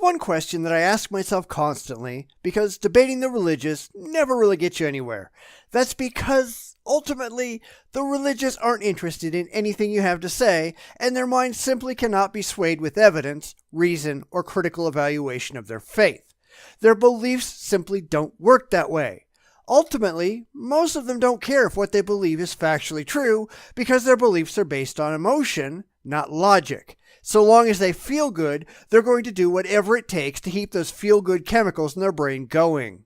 one question that I ask myself constantly, because debating the religious never really gets you anywhere. That's because, ultimately, the religious aren't interested in anything you have to say, and their minds simply cannot be swayed with evidence, reason, or critical evaluation of their faith. Their beliefs simply don't work that way. Ultimately, most of them don't care if what they believe is factually true, because their beliefs are based on emotion, not logic. So long as they feel good, they're going to do whatever it takes to keep those feel-good chemicals in their brain going.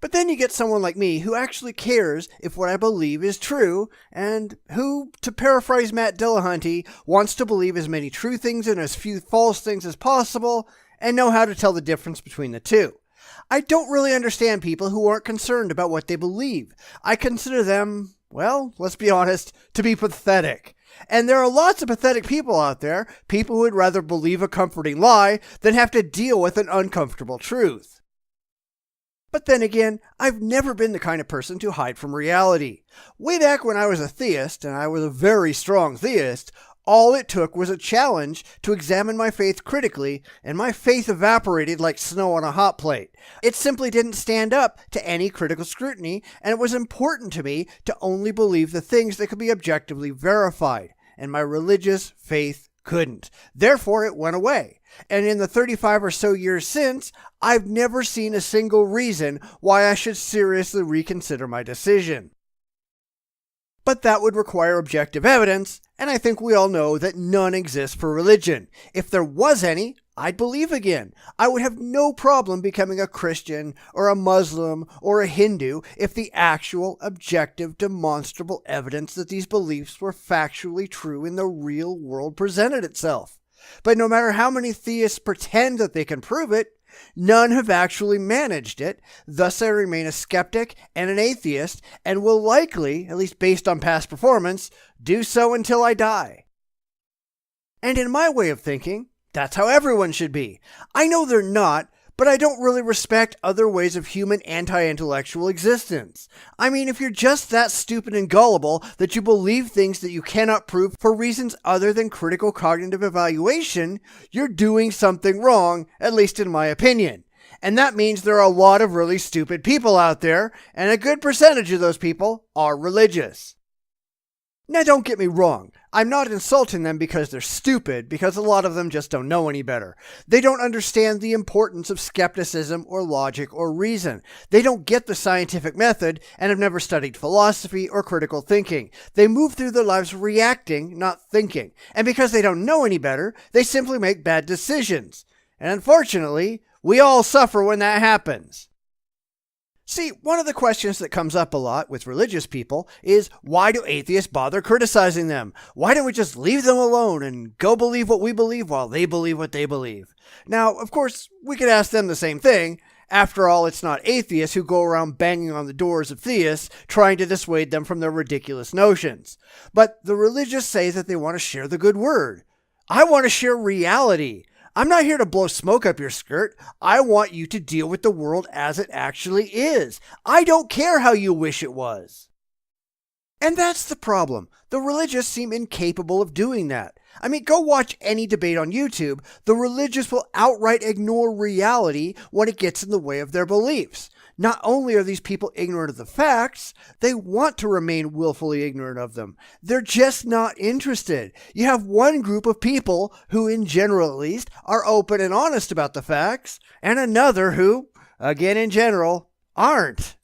But then you get someone like me who actually cares if what I believe is true, and who, to paraphrase Matt Dillahunty, wants to believe as many true things and as few false things as possible, and know how to tell the difference between the two. I don't really understand people who aren't concerned about what they believe. I consider them, well, let's be honest, to be pathetic. And there are lots of pathetic people out there, people who would rather believe a comforting lie than have to deal with an uncomfortable truth. But then again, I've never been the kind of person to hide from reality. Way back when I was a theist, and I was a very strong theist, all it took was a challenge to examine my faith critically, and my faith evaporated like snow on a hot plate. It simply didn't stand up to any critical scrutiny, and it was important to me to only believe the things that could be objectively verified, and my religious faith couldn't. Therefore, it went away. And in the 35 or so years since, I've never seen a single reason why I should seriously reconsider my decision. But that would require objective evidence, and I think we all know that none exists for religion. If there was any, I'd believe again. I would have no problem becoming a Christian or a Muslim or a Hindu if the actual, objective, demonstrable evidence that these beliefs were factually true in the real world presented itself. But no matter how many theists pretend that they can prove it, none have actually managed it. Thus I remain a skeptic and an atheist, and will likely, at least based on past performance, do so until I die. And in my way of thinking, that's how everyone should be. I know they're not, but I don't really respect other ways of human anti-intellectual existence. I mean, if you're just that stupid and gullible that you believe things that you cannot prove for reasons other than critical cognitive evaluation, you're doing something wrong, at least in my opinion. And that means there are a lot of really stupid people out there, and a good percentage of those people are religious. Now don't get me wrong, I'm not insulting them because they're stupid, because a lot of them just don't know any better. They don't understand the importance of skepticism or logic or reason. They don't get the scientific method and have never studied philosophy or critical thinking. They move through their lives reacting, not thinking. And because they don't know any better, they simply make bad decisions. And unfortunately, we all suffer when that happens. See, one of the questions that comes up a lot with religious people is, why do atheists bother criticizing them? Why don't we just leave them alone and go believe what we believe while they believe what they believe? Now, of course, we could ask them the same thing. After all, it's not atheists who go around banging on the doors of theists trying to dissuade them from their ridiculous notions. But the religious say that they want to share the good word. I want to share reality. I'm not here to blow smoke up your skirt. I want you to deal with the world as it actually is. I don't care how you wish it was. And that's the problem. The religious seem incapable of doing that. I mean, go watch any debate on YouTube. The religious will outright ignore reality when it gets in the way of their beliefs. Not only are these people ignorant of the facts, they want to remain willfully ignorant of them. They're just not interested. You have one group of people who, in general at least, are open and honest about the facts, and another who, again in general, aren't.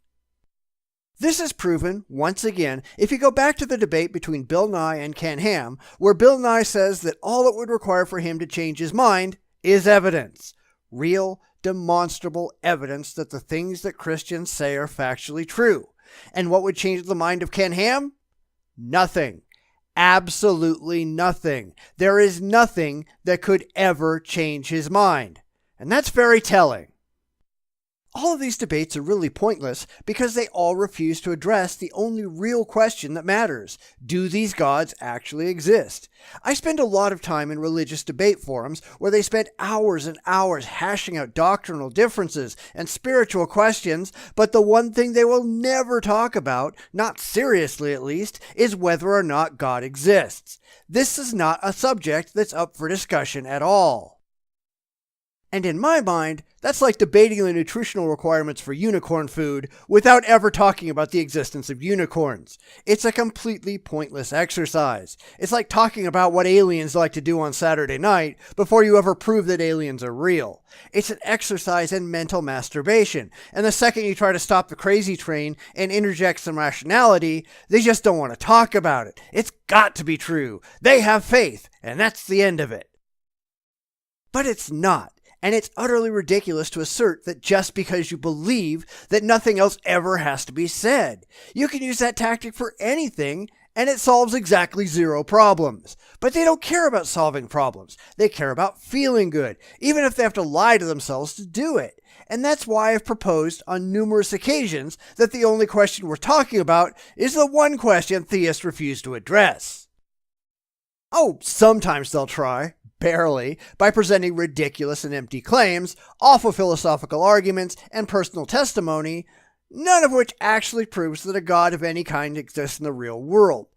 This is proven, once again, if you go back to the debate between Bill Nye and Ken Ham, where Bill Nye says that all it would require for him to change his mind is evidence. Real, demonstrable evidence that the things that Christians say are factually true. And what would change the mind of Ken Ham? Nothing. Absolutely nothing. There is nothing that could ever change his mind. And that's very telling. All of these debates are really pointless because they all refuse to address the only real question that matters. Do these gods actually exist? I spend a lot of time in religious debate forums where they spend hours and hours hashing out doctrinal differences and spiritual questions, but the one thing they will never talk about, not seriously at least, is whether or not God exists. This is not a subject that's up for discussion at all. And in my mind, that's like debating the nutritional requirements for unicorn food without ever talking about the existence of unicorns. It's a completely pointless exercise. It's like talking about what aliens like to do on Saturday night before you ever prove that aliens are real. It's an exercise in mental masturbation, and the second you try to stop the crazy train and interject some rationality, they just don't want to talk about it. It's got to be true. They have faith, and that's the end of it. But it's not. And it's utterly ridiculous to assert that just because you believe that nothing else ever has to be said. You can use that tactic for anything, and it solves exactly 0 problems. But they don't care about solving problems. They care about feeling good, even if they have to lie to themselves to do it. And that's why I've proposed on numerous occasions that the only question we're talking about is the one question theists refuse to address. Oh, sometimes they'll try. Barely, by presenting ridiculous and empty claims, awful philosophical arguments, and personal testimony, none of which actually proves that a god of any kind exists in the real world.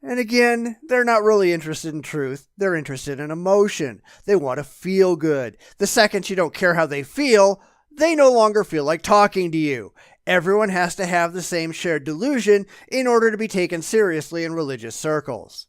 And again, they're not really interested in truth, they're interested in emotion. They want to feel good. The second you don't care how they feel, they no longer feel like talking to you. Everyone has to have the same shared delusion in order to be taken seriously in religious circles.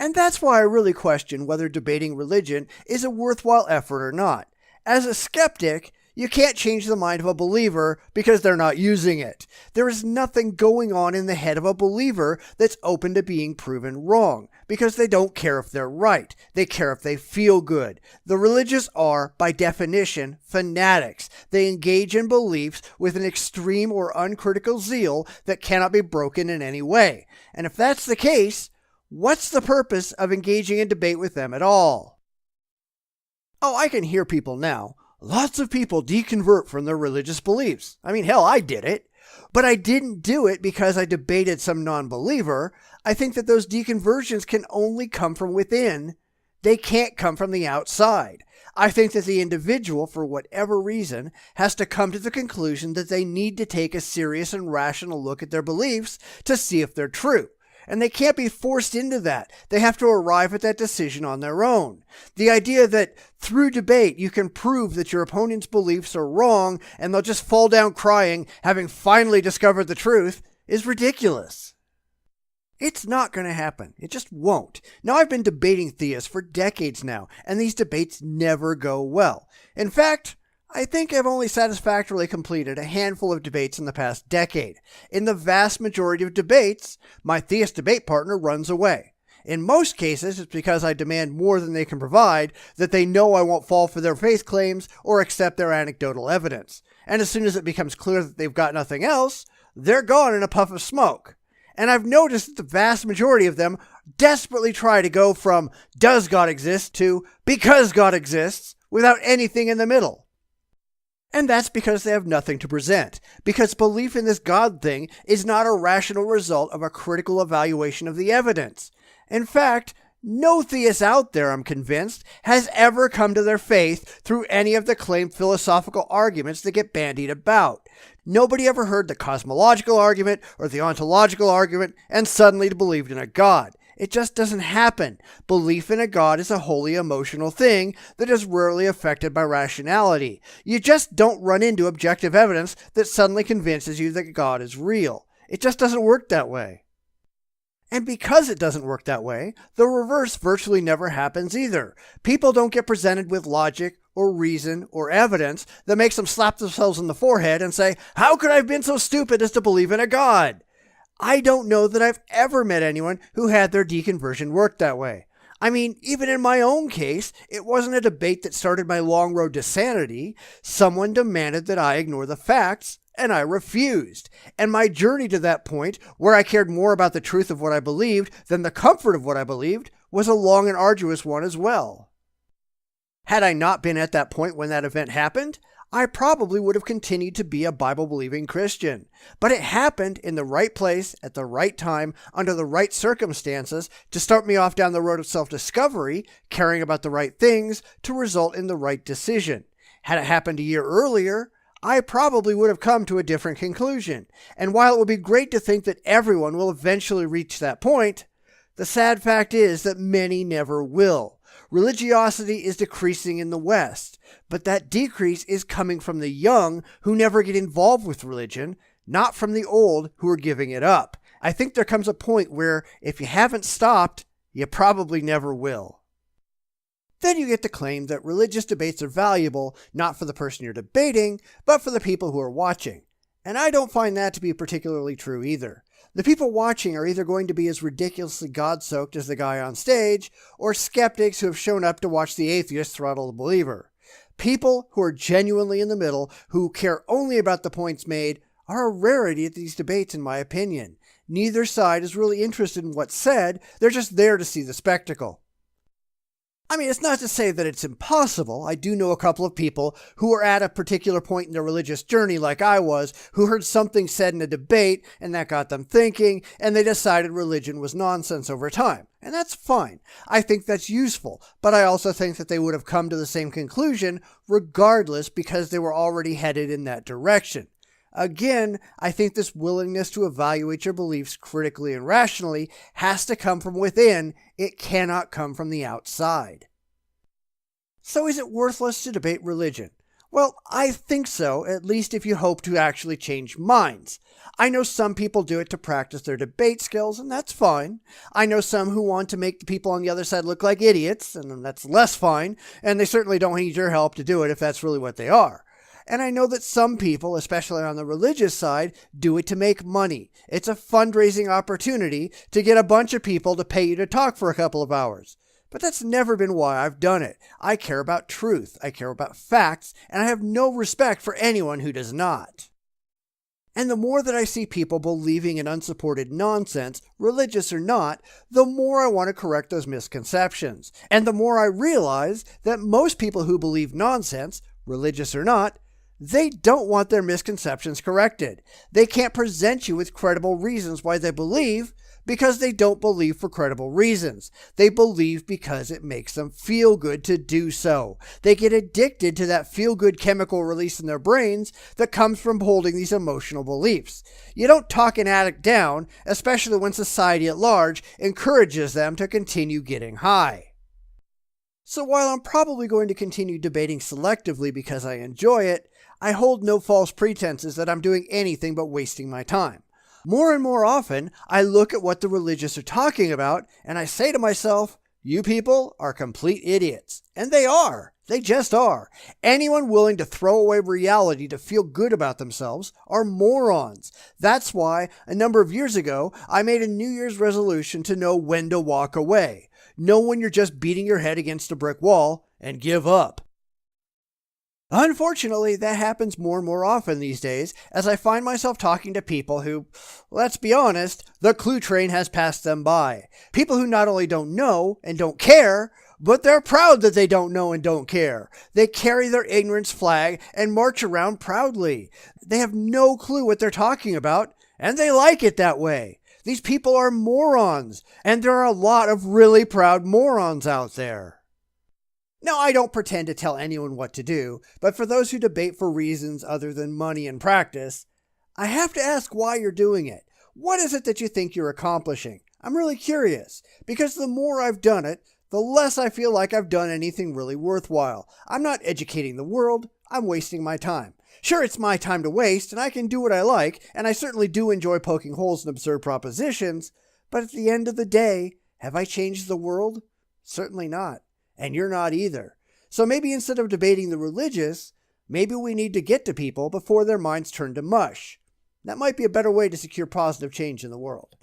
And that's why I really question whether debating religion is a worthwhile effort or not. As a skeptic, you can't change the mind of a believer because they're not using it. There is nothing going on in the head of a believer that's open to being proven wrong, because they don't care if they're right. They care if they feel good. The religious are, by definition, fanatics. They engage in beliefs with an extreme or uncritical zeal that cannot be broken in any way. And if that's the case, what's the purpose of engaging in debate with them at all? Oh, I can hear people now. Lots of people deconvert from their religious beliefs. I mean, hell, I did it. But I didn't do it because I debated some non-believer. I think that those deconversions can only come from within. They can't come from the outside. I think that the individual, for whatever reason, has to come to the conclusion that they need to take a serious and rational look at their beliefs to see if they're true. And they can't be forced into that. They have to arrive at that decision on their own. The idea that through debate you can prove that your opponent's beliefs are wrong and they'll just fall down crying, having finally discovered the truth, is ridiculous. It's not going to happen. It just won't. Now, I've been debating theists for decades now, and these debates never go well. In fact, I think I've only satisfactorily completed a handful of debates in the past decade. In the vast majority of debates, my theist debate partner runs away. In most cases, it's because I demand more than they can provide, that they know I won't fall for their faith claims or accept their anecdotal evidence. And as soon as it becomes clear that they've got nothing else, they're gone in a puff of smoke. And I've noticed that the vast majority of them desperately try to go from "does God exist" to "because God exists" without anything in the middle. And that's because they have nothing to present, because belief in this God thing is not a rational result of a critical evaluation of the evidence. In fact, no theist out there, I'm convinced, has ever come to their faith through any of the claimed philosophical arguments that get bandied about. Nobody ever heard the cosmological argument or the ontological argument and suddenly believed in a God. It just doesn't happen. Belief in a God is a wholly emotional thing that is rarely affected by rationality. You just don't run into objective evidence that suddenly convinces you that God is real. It just doesn't work that way. And because it doesn't work that way, the reverse virtually never happens either. People don't get presented with logic or reason or evidence that makes them slap themselves in the forehead and say, "How could I have been so stupid as to believe in a God?" I don't know that I've ever met anyone who had their deconversion work that way. I mean, even in my own case, it wasn't a debate that started my long road to sanity. Someone demanded that I ignore the facts, and I refused. And my journey to that point, where I cared more about the truth of what I believed than the comfort of what I believed, was a long and arduous one as well. Had I not been at that point when that event happened, I probably would have continued to be a Bible-believing Christian. But it happened in the right place, at the right time, under the right circumstances, to start me off down the road of self-discovery, caring about the right things, to result in the right decision. Had it happened a year earlier, I probably would have come to a different conclusion. And while it would be great to think that everyone will eventually reach that point, the sad fact is that many never will. Religiosity is decreasing in the West, but that decrease is coming from the young who never get involved with religion, not from the old who are giving it up. I think there comes a point where if you haven't stopped, you probably never will. Then you get to claim that religious debates are valuable not for the person you're debating, but for the people who are watching. And I don't find that to be particularly true either. The people watching are either going to be as ridiculously God-soaked as the guy on stage, or skeptics who have shown up to watch the atheist throttle the believer. People who are genuinely in the middle, who care only about the points made, are a rarity at these debates in my opinion. Neither side is really interested in what's said, they're just there to see the spectacle. I mean, it's not to say that it's impossible. I do know a couple of people who are at a particular point in their religious journey like I was, who heard something said in a debate and that got them thinking, and they decided religion was nonsense over time. And that's fine. I think that's useful, but I also think that they would have come to the same conclusion regardless because they were already headed in that direction. Again, I think this willingness to evaluate your beliefs critically and rationally has to come from within. It cannot come from the outside. So is it worthless to debate religion? Well, I think so, at least if you hope to actually change minds. I know some people do it to practice their debate skills, and that's fine. I know some who want to make the people on the other side look like idiots, and that's less fine, and they certainly don't need your help to do it if that's really what they are. And I know that some people, especially on the religious side, do it to make money. It's a fundraising opportunity to get a bunch of people to pay you to talk for a couple of hours. But that's never been why I've done it. I care about truth, I care about facts, and I have no respect for anyone who does not. And the more that I see people believing in unsupported nonsense, religious or not, the more I want to correct those misconceptions. And the more I realize that most people who believe nonsense, religious or not, they don't want their misconceptions corrected. They can't present you with credible reasons why they believe because they don't believe for credible reasons. They believe because it makes them feel good to do so. They get addicted to that feel-good chemical release in their brains that comes from holding these emotional beliefs. You don't talk an addict down, especially when society at large encourages them to continue getting high. So while I'm probably going to continue debating selectively because I enjoy it, I hold no false pretenses that I'm doing anything but wasting my time. More and more often, I look at what the religious are talking about, and I say to myself, you people are complete idiots. And they are. They just are. Anyone willing to throw away reality to feel good about themselves are morons. That's why, a number of years ago, I made a New Year's resolution to know when to walk away. Know when you're just beating your head against a brick wall, and give up. Unfortunately, that happens more and more often these days as I find myself talking to people who, let's be honest, the clue train has passed them by. People who not only don't know and don't care, but they're proud that they don't know and don't care. They carry their ignorance flag and march around proudly. They have no clue what they're talking about, and they like it that way. These people are morons, and there are a lot of really proud morons out there. Now, I don't pretend to tell anyone what to do, but for those who debate for reasons other than money and practice, I have to ask why you're doing it. What is it that you think you're accomplishing? I'm really curious, because the more I've done it, the less I feel like I've done anything really worthwhile. I'm not educating the world, I'm wasting my time. Sure, it's my time to waste, and I can do what I like, and I certainly do enjoy poking holes in absurd propositions, but at the end of the day, have I changed the world? Certainly not. And you're not either. So maybe instead of debating the religious, maybe we need to get to people before their minds turn to mush. That might be a better way to secure positive change in the world.